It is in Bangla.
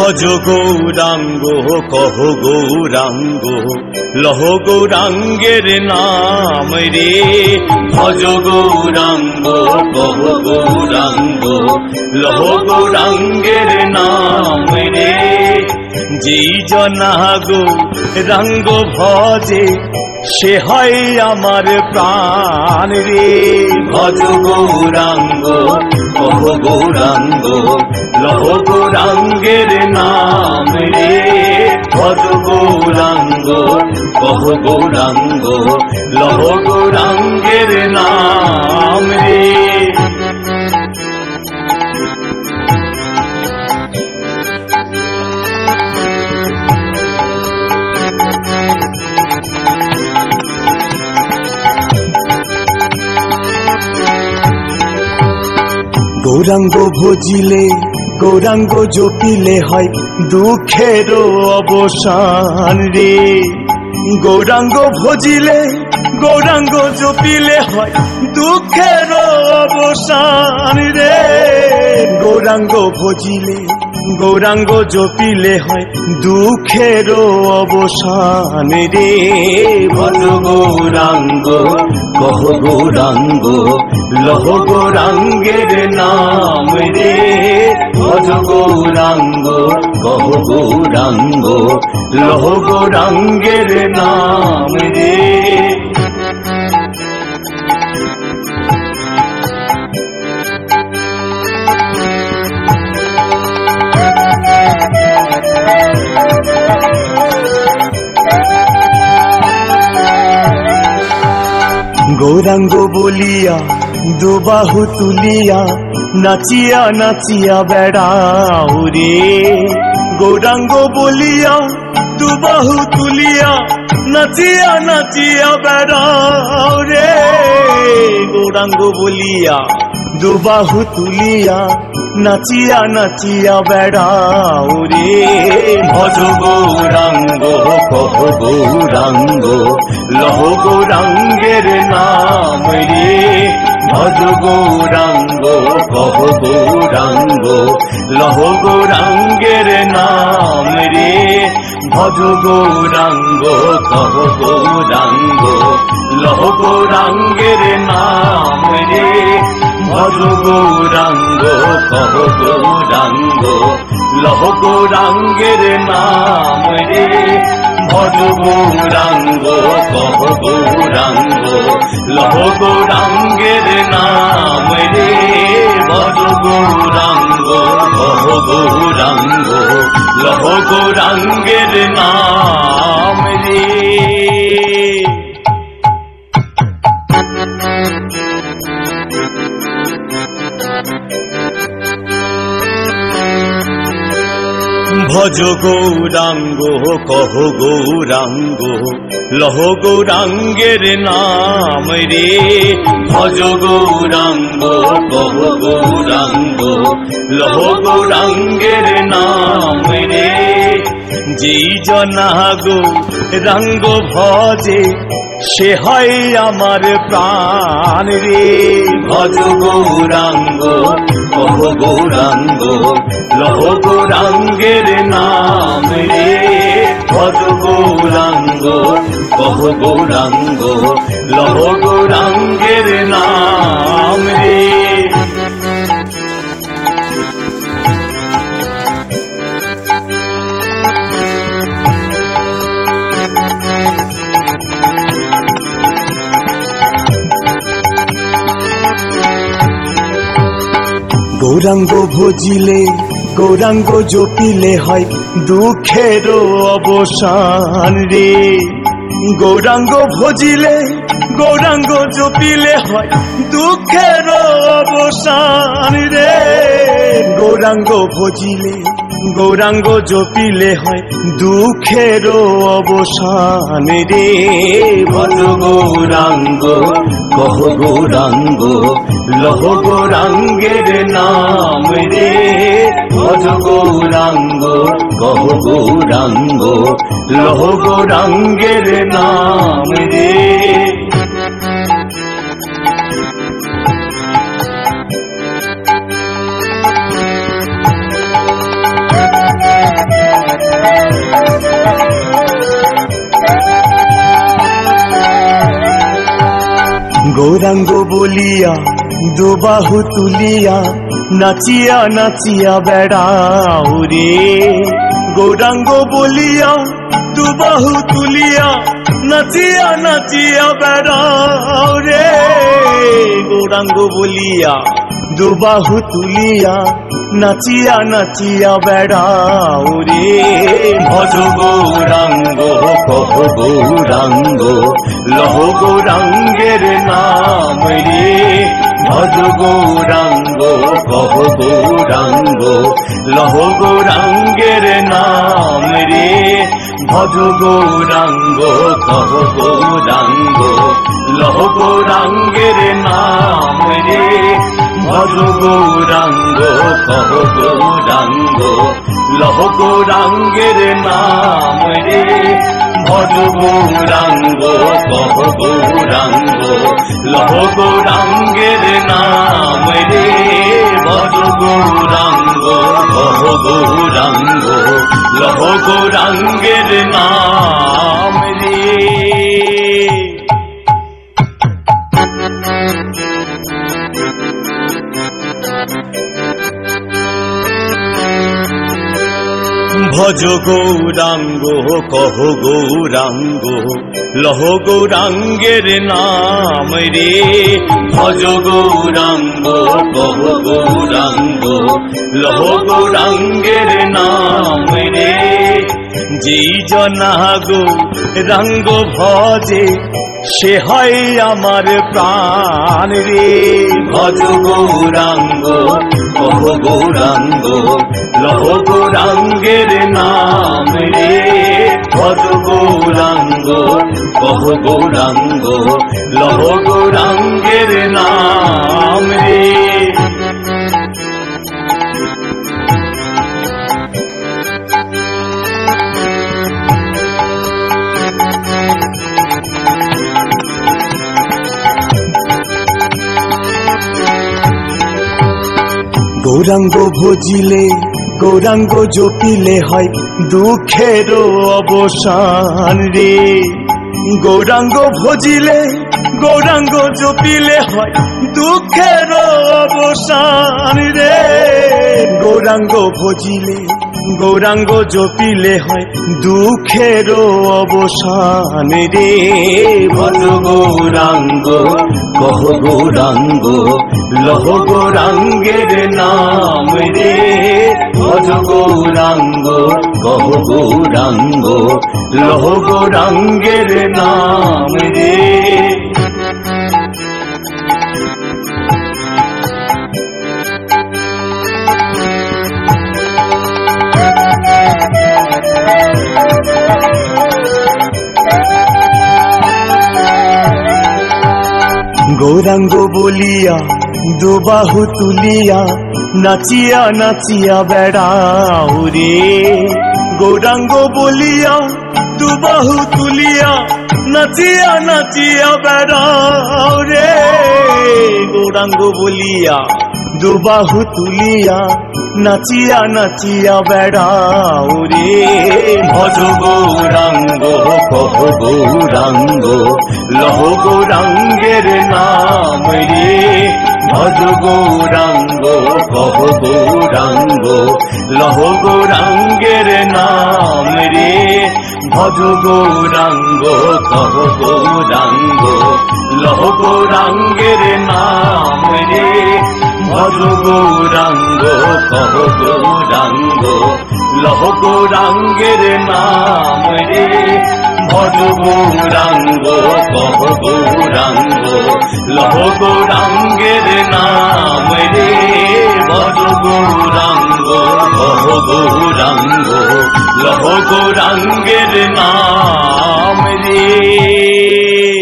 ভজ গৌরাঙ্গ কহ গৌরাঙ্গ লহ গৌরাঙ্গের নাম রে। ভজ গৌরাঙ্গ কহ গৌরাঙ্গ লহ গৌরাঙ্গের নাম রে। যেই জনা গৌরাঙ্গ ভজে সে হয় আমার প্রাণ রে। ভজ গৌরাঙ্গ কহ গৌরাঙ্গ লহ গৌরাঙ্গের নাম রে। ভজ গৌরাঙ্গ কহ গৌরাঙ্গ লহ গৌরাঙ্গের নাম রে। গৌরাঙ্গ ভজিলে গৌরাঙ্গ জপিলে হয় দুঃখের অবসান রে। গৌরাঙ্গ ভজিলে গৌরাঙ্গ জপিলে হয় দুঃখের অবসান রে। গৌরাঙ্গ ভজিলে গৌরাঙ্গ জপিলে হয় দুঃখের অবসান রে। ভজ গৌরাঙ্গ কহ গৌরাঙ্গ লহ গৌরাঙ্গের নাম রে। ভজ গৌরাঙ্গ কহ গৌরাঙ্গ লহ গৌরাঙ্গের নাম রে। গৌরাঙ্গ বলিয়া দুবাহু তুলিয়া নাচিয়া নাচিয়া বেড়াও রে। গৌরাঙ্গ বলিয়া দুবাহু তুলিয়া নাচিয়া নাচিয়া বেড়াও রে। গৌরাঙ্গ বলিয়া দুবাহু তুলিয়া নাচিয়া নাচিয়া বেড়াও রে। ভজ গৌরাঙ্গ কহ গৌরাঙ্গ লহ গৌরাঙ্গের নাম রে। ভজ গৌরাঙ্গ কহ গৌরাঙ্গ লহ গৌরাঙ্গের নাম রে। ভজ গৌরাঙ্গ কহ গৌরাঙ্গ লহ গৌরাঙ্গের নাম রে। ভজ গৌরাঙ্গ কহ গৌরাঙ্গ লহ গৌরাঙ্গের নাম রে। ভজ গৌরাঙ্গ কহ গৌরাঙ্গ লহ গৌরাঙ্গের নাম রে। ভজ গৌরাঙ্গ কহ গৌরাঙ্গ লহ গৌরাঙ্গের নাম রে। ভজ গৌরাঙ্গ কহ গৌরাঙ্গ লহ গৌরাঙ্গের নাম রে। ভজ গৌরাঙ্গ কহ গৌরাঙ্গ লহ গৌরাঙ্গের নাম রে। যেই জনা গৌরাঙ্গ ভজে সে হয় আমার প্রাণ রে। ভজ গৌরাঙ্গ কহ গৌরাঙ্গ লহ গৌরাঙ্গের নাম রে। ভজ গৌরাঙ্গ কহ গৌরাঙ্গ লহ গৌরাঙ্গের নাম রে। গৌরাঙ্গ ভজিলে গৌরাঙ্গ জপিলে হয় দুঃখের অবসান রে। গৌরাঙ্গ ভজিলে গৌরাঙ্গ জপিলে হয় দুঃখের অবসান রে। গৌরাঙ্গ ভজিলে গৌরাঙ্গ জপিলে হয় দুঃখের অবসান রে। ভজ গৌরাঙ্গ কহ গৌরাঙ্গ লহ গৌরাঙ্গের নাম রে। ভজ গৌরাঙ্গ কহ গৌরাঙ্গ লহ গৌরাঙ্গের নাম রে। গৌরাঙ্গ বলিয়া দুবাহু তুলিয়া নাচিয়া নাচিয়া বেড়াও রে গৌরাঙ্গ বলিয়া দুবাহু তুলিয়া নাচিয়া নাচিয়া বেড়াও রে গৌরাঙ্গ বলিয়া দুবাহু তুলিয়া নাচিয়া নাচিয়া বেড়াও রে ভজ গৌরাঙ্গ কহ গৌরাঙ্গ লহ গৌরাঙ্গের নাম রে ভজ গৌরাঙ্গ কহ গৌরাঙ্গ লহ গৌরাঙ্গের নাম রে ভজ গৌরাঙ্গ কহ গৌরাঙ্গ লহ গৌরাঙ্গের নাম রে ভজ গৌরাঙ্গ কহ গৌরাঙ্গ লহ গৌরাঙ্গের নাম রে ভজ গৌরাঙ্গ কহ গৌরাঙ্গ লহ গৌরাঙ্গের নাম রে ভজ গৌরাঙ্গ কহ গৌরাঙ্গ লহ গৌরাঙ্গের নাম রে ভজ গৌরাঙ্গ কহ গৌরাঙ্গ লহ গৌরাঙ্গের নাম রে ভজ গৌরাঙ্গ কহ গৌরাঙ্গ লহ গৌরাঙ্গের নাম রে যেই জনা গৌরাঙ্গ ভজে সে হয় আমার প্রাণ রে ভজ গৌরাঙ্গ কহ গৌরাঙ্গ লহ গৌরাঙ্গের নাম রে ভজ গৌরাঙ্গ কহ গৌরাঙ্গ লহ গৌরাঙ্গের নাম রে গৌরাঙ্গ ভজিলে গৌরাঙ্গ জপিলে হয় দুঃখের অবসান রে গৌরাঙ্গ ভজিলে গৌরাঙ্গ জপিলে হয় দুঃখের অবসান রে গৌরাঙ্গ ভজিলে গৌরাঙ্গ জপিলে হয় দুঃখের অবসান রে ভজ গৌরাঙ্গ কহ গৌরাঙ্গ লহ গৌরাঙ্গের নাম রে ভজ গৌরাঙ্গ কহ গৌরাঙ্গ লহ গৌরাঙ্গের নাম রে গৌরাঙ্গ বলিয়া দুবাহু তুলিয়া নাচিয়া নাচিয়া বেড়াও রে গৌরাঙ্গ বলিয়া দুবাহু তুলিয়া নাচিয়া নাচিয়া বেড়াও রে গৌরাঙ্গ বলিয়া দুবাহু তুলিয়া নাচিয়া নাচিয়া বেড়াও রে ভজ গৌরাঙ্গ কহ গৌরাঙ্গ লহ গৌরাঙ্গের নাম রে ভজ গৌরাঙ্গ কহ গৌরাঙ্গ লহ গৌরাঙ্গের নাম রে ভজ গৌরাঙ্গ কহ গৌরাঙ্গ লহ গৌরাঙ্গের নাম রে ভজ গৌরাঙ্গ কহ গৌরাঙ্গ লহ গৌরাঙ্গের নাম রে ভজ গৌরাঙ্গ কহ গৌরাঙ্গ লহ গৌরাঙ্গের নাম রে ভজ গৌরাঙ্গ কহ গৌরাঙ্গ লহ গৌরাঙ্গের নাম রে